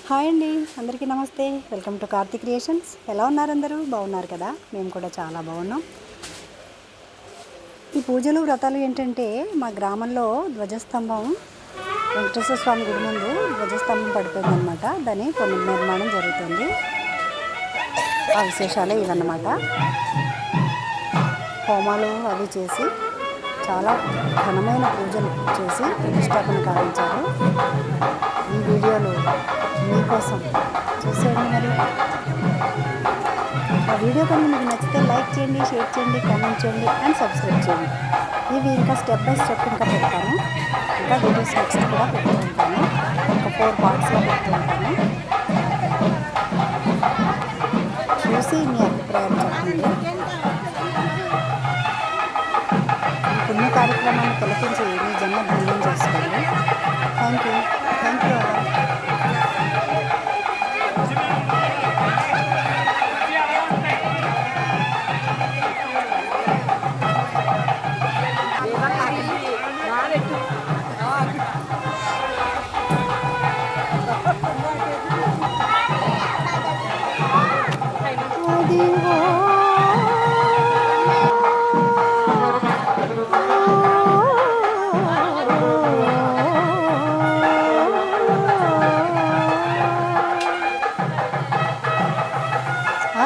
Hi అండి, అందరికీ నమస్తే. Welcome to Karthik creations. ఎలా ఉన్నారు? అందరూ బాగున్నారు కదా? మేము కూడా చాలా బాగున్నాం. ఈ పూజలు వ్రతాలు ఏంటంటే, మా గ్రామంలో ధ్వజస్తంభం వెంకటేశ్వర స్వామి గుడి ముందు ధ్వజస్తంభం పడిపోయిందనమాట. దాన్ని పునర్నిర్మాణం జరుగుతుంది. ఆ విశేషాలే ఇవన్నమాట. హోమాలు అవి చేసి చాలా ఘనమైన పూజలు చేసి ప్రతిష్టాపన కావించారు. ఈ వీడియోలు మీకోసం చూసేయండి. మరి ఆ వీడియో కనుక మీకు నచ్చితే లైక్ చేయండి, షేర్ చేయండి, కామెంట్ చేయండి అండ్ సబ్స్క్రైబ్ చేయండి. ఇవి ఇంకా స్టెప్ బై స్టెప్ ఇంకా పెడతాను. ఇంకా వీడియోస్ నెక్స్ట్ కూడా పెడుతూ ఉంటాను. ఒక 4 పార్ట్స్లో పెడుతూ ఉంటాను. చూసి మీ అభిప్రాయం చెప్పండి. ఈ పుణ్య కార్యక్రమాన్ని తిలకించి మీ జన్మ ధన్యం చేసుకోండి. Thank you.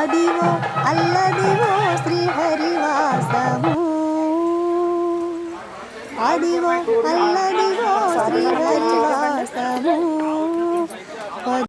అదివో అల్లదివో శ్రీహరివాసము, అదివో అల్లదివో శ్రీహరివాసము.